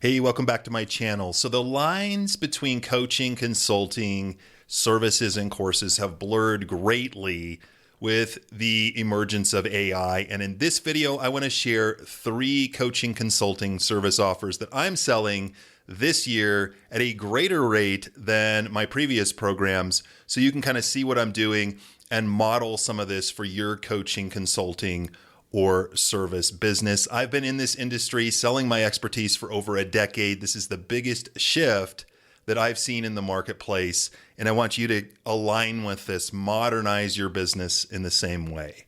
Hey, welcome back to my channel. So the lines between coaching, consulting, services, and courses have blurred greatly with the emergence of AI. And in this video, I want to share 3 coaching, consulting service offers that I'm selling this year at a greater rate than my previous programs. So you can kind of see what I'm doing and model some of this for your coaching, consulting, or service business. I've been in this industry selling my expertise for over a decade. This is the biggest shift that I've seen in the marketplace, and I want you to align with this, modernize your business in the same way.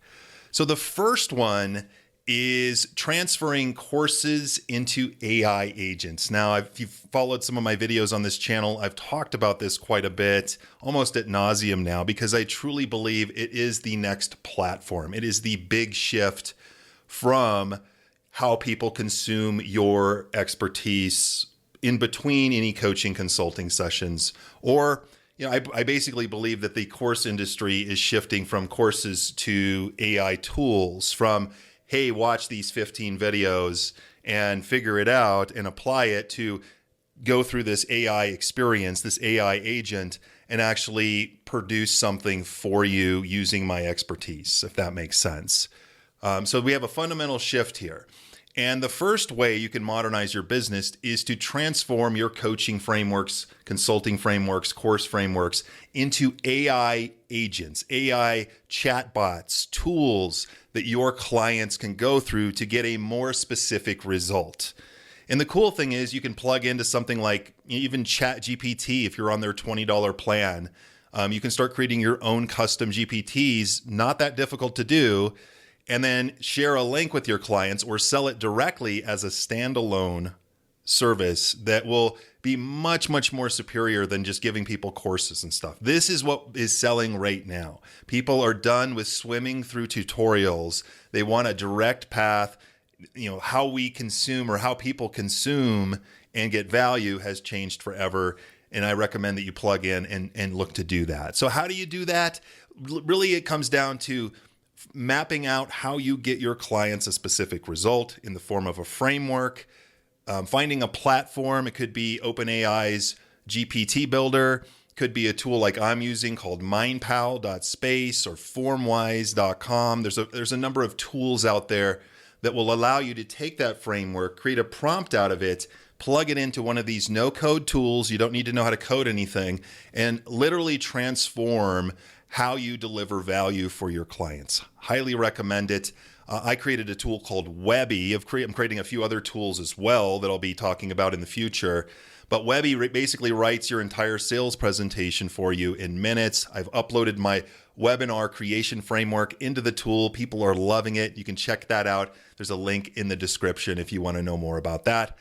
So the first one is transferring courses into AI agents. Now, if you've followed some of my videos on this channel, I've talked about this quite a bit, almost ad nauseum now, because I truly believe it is the next platform. It is the big shift from how people consume your expertise in between any coaching consulting sessions. Or, I basically believe that the course industry is shifting from courses to AI tools, from hey, watch these 15 videos and figure it out and apply it, to go through this AI experience, this AI agent, and actually produce something for you using my expertise, if that makes sense. So we have a fundamental shift here. And the first way you can modernize your business is to transform your coaching frameworks, consulting frameworks, course frameworks into AI agents, AI chatbots, tools that your clients can go through to get a more specific result. And the cool thing is you can plug into something like even ChatGPT if you're on their $20 plan. You can start creating your own custom GPTs, not that difficult to do, and then share a link with your clients or sell it directly as a standalone service that will be much, much more superior than just giving people courses and stuff. This is what is selling right now. People are done with swimming through tutorials. They want a direct path. How we consume or how people consume and get value has changed forever. And I recommend that you plug in and look to do that. So how do you do that? Really, it comes down to mapping out how you get your clients a specific result in the form of a framework, finding a platform. It could be OpenAI's GPT builder, could be a tool like I'm using called mindpal.space or formwise.com. There's a number of tools out there that will allow you to take that framework, create a prompt out of it, plug it into one of these no-code tools. You don't need to know how to code anything, and literally transform how you deliver value for your clients. Highly recommend it. I created a tool called Webby. I'm creating a few other tools as well that I'll be talking about in the future. But Webby basically writes your entire sales presentation for you in minutes. I've uploaded my webinar creation framework into the tool. People are loving it. You can check that out. There's a link in the description if you want to know more about that.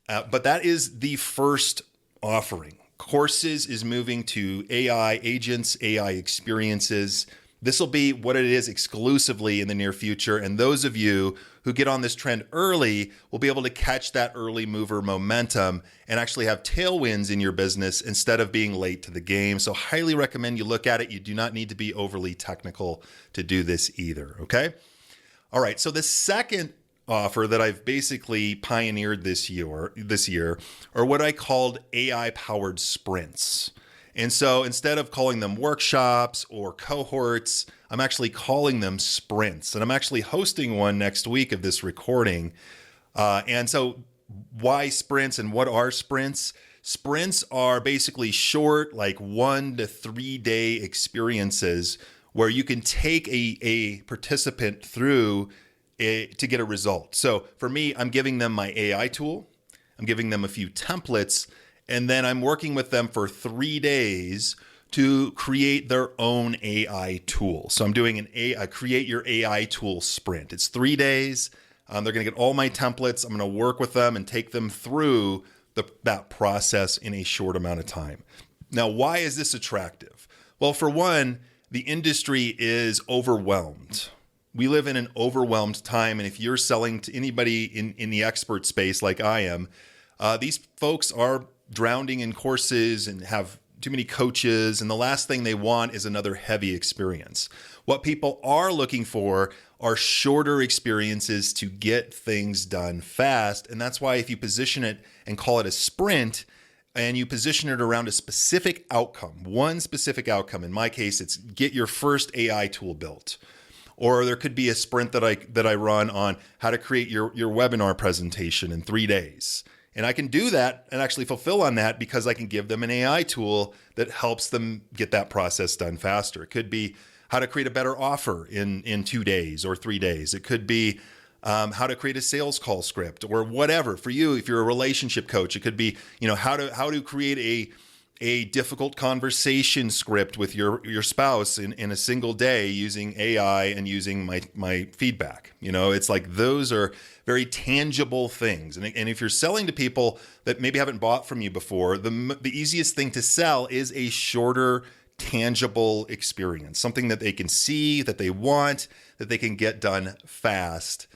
But that is the first offering. Courses is moving to AI agents, AI experiences. This will be what it is exclusively in the near future. And those of you who get on this trend early will be able to catch that early mover momentum and actually have tailwinds in your business instead of being late to the game. So highly recommend you look at it. You do not need to be overly technical to do this either. Okay. All right. So the second offer that I've basically pioneered this year are what I called AI-powered sprints. And so instead of calling them workshops or cohorts, I'm actually calling them sprints. And I'm actually hosting one next week of this recording. And so why sprints and what are sprints? Sprints are basically short, like 1 to 3 day experiences where you can take a participant through to get a result. So for me, I'm giving them my AI tool. I'm giving them a few templates, and then I'm working with them for 3 days to create their own AI tool. So I'm doing a create your AI tool sprint. It's 3 days. They're going to get all my templates. I'm going to work with them and take them through that process in a short amount of time. Now, why is this attractive? Well, for one, the industry is overwhelmed. We live in an overwhelmed time. And if you're selling to anybody in the expert space like I am, these folks are drowning in courses and have too many coaches. And the last thing they want is another heavy experience. What people are looking for are shorter experiences to get things done fast. And that's why if you position it and call it a sprint, and you position it around a specific outcome, one specific outcome. In my case, it's get your first AI tool built. Or there could be a sprint that I run on how to create your webinar presentation in 3 days. And I can do that and actually fulfill on that because I can give them an AI tool that helps them get that process done faster. It could be how to create a better offer in 2 days or 3 days. It could be how to create a sales call script or whatever. For you, if you're a relationship coach, it could be, how to create a difficult conversation script with your spouse in a single day using AI and using my feedback. It's like those are very tangible things. And if you're selling to people that maybe haven't bought from you before, the easiest thing to sell is a shorter, tangible experience, something that they can see, that they want, that they can get done fast.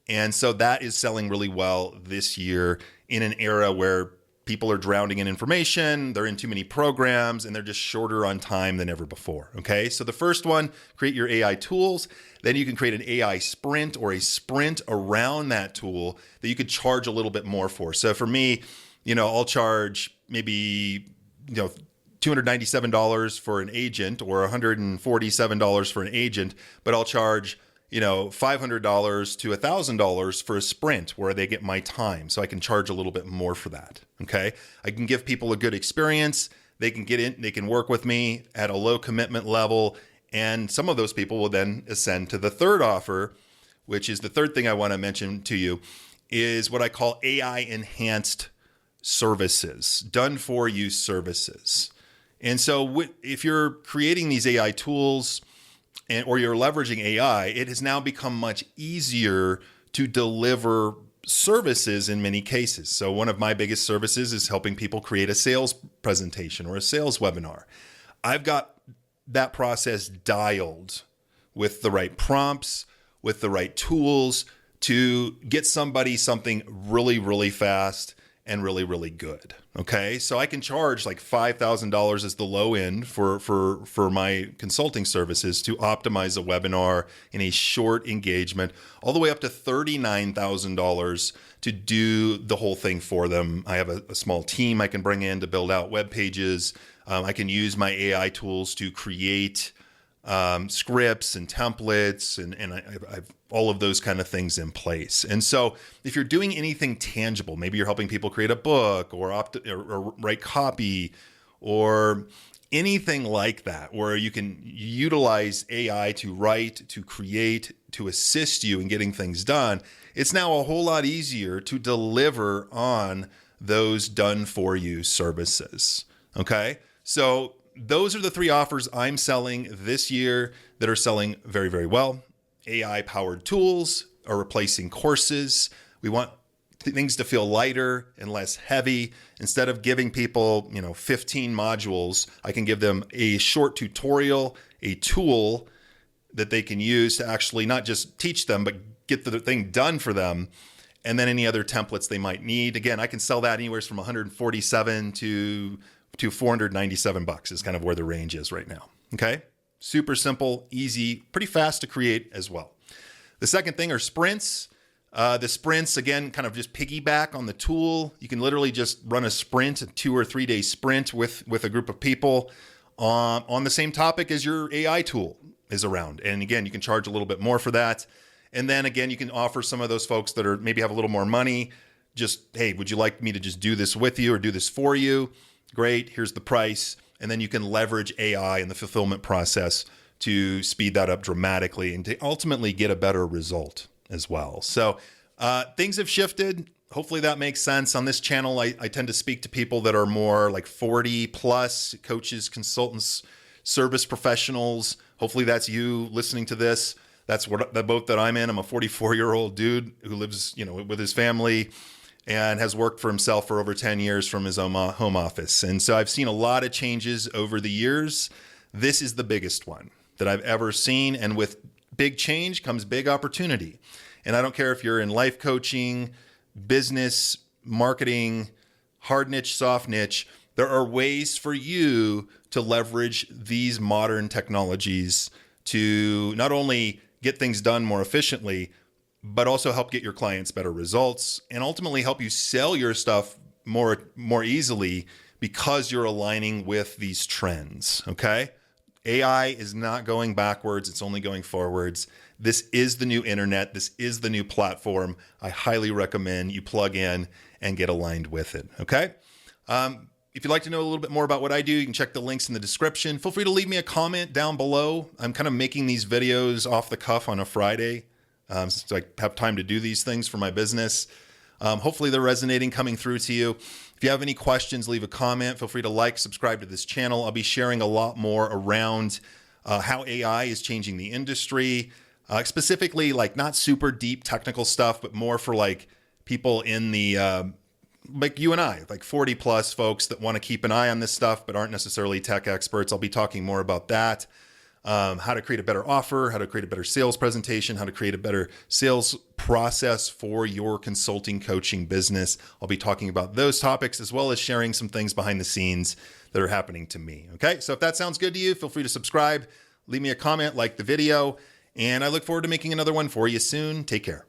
And so that is selling really well this year in an era where people are drowning in information, they're in too many programs, and they're just shorter on time than ever before. Okay, so the first one, create your AI tools. Then you can create an AI sprint or a sprint around that tool that you could charge a little bit more for. So for me, I'll charge maybe, $297 for an agent or $147 for an agent, but I'll charge $500 to $1,000 for a sprint where they get my time. So I can charge a little bit more for that. Okay. I can give people a good experience. They can get in, they can work with me at a low commitment level. And some of those people will then ascend to the third offer, which is the third thing I want to mention to you, is what I call AI enhanced services, done for you services. And so if you're creating these AI tools, or you're leveraging AI, it has now become much easier to deliver services in many cases. So one of my biggest services is helping people create a sales presentation or a sales webinar. I've got that process dialed with the right prompts, with the right tools to get somebody something really, really fast and really, really good. Okay. So I can charge like $5,000 as the low end for my consulting services to optimize a webinar in a short engagement, all the way up to $39,000 to do the whole thing for them. I have a small team I can bring in to build out web pages. I can use my AI tools to create scripts and templates, and I've all of those kind of things in place. And so if you're doing anything tangible, maybe you're helping people create a book or write copy or anything like that, where you can utilize AI to write, to create, to assist you in getting things done, it's now a whole lot easier to deliver on those done for you services. Okay. So those are the three offers I'm selling this year that are selling very, very well. AI-powered tools are replacing courses. We want things to feel lighter and less heavy. Instead of giving people, 15 modules, I can give them a short tutorial, a tool that they can use to actually not just teach them, but get the thing done for them. And then any other templates they might need. Again, I can sell that anywhere from $147 to $497 is kind of where the range is right now. Okay. Super simple, easy, pretty fast to create as well. The second thing are sprints. The sprints, again, kind of just piggyback on the tool. You can literally just run a sprint, a 2 or 3 day sprint with a group of people on the same topic as your AI tool is around. And again, you can charge a little bit more for that. And then again, you can offer some of those folks that are maybe have a little more money, just, hey, would you like me to just do this with you or do this for you? Great, here's the price. And then you can leverage AI in the fulfillment process to speed that up dramatically and to ultimately get a better result as well. So things have shifted. Hopefully that makes sense. On this channel, I tend to speak to people that are more like 40 plus, coaches, consultants, service professionals. Hopefully that's you listening to this. That's what the boat that I'm in. I'm a 44-year-old dude who lives, with his family and has worked for himself for over 10 years from his own home office. And so I've seen a lot of changes over the years. This is the biggest one that I've ever seen. And with big change comes big opportunity. And I don't care if you're in life coaching, business, marketing, hard niche, soft niche, there are ways for you to leverage these modern technologies to not only get things done more efficiently, but also help get your clients better results and ultimately help you sell your stuff more easily because you're aligning with these trends, okay? AI is not going backwards, it's only going forwards. This is the new internet, this is the new platform. I highly recommend you plug in and get aligned with it, okay? If you'd like to know a little bit more about what I do, you can check the links in the description. Feel free to leave me a comment down below. I'm kind of making these videos off the cuff on a Friday, so I have time to do these things for my business. Hopefully they're resonating, coming through to you. If you have any questions, leave a comment. Feel free to like, subscribe to this channel. I'll be sharing a lot more around how AI is changing the industry, specifically like not super deep technical stuff, but more for like people in the like you and I, like 40 plus folks that want to keep an eye on this stuff, but aren't necessarily tech experts. I'll be talking more about that. How to create a better offer, how to create a better sales presentation, how to create a better sales process for your consulting coaching business. I'll be talking about those topics as well as sharing some things behind the scenes that are happening to me. Okay, so if that sounds good to you, feel free to subscribe, leave me a comment, like the video, and I look forward to making another one for you soon. Take care.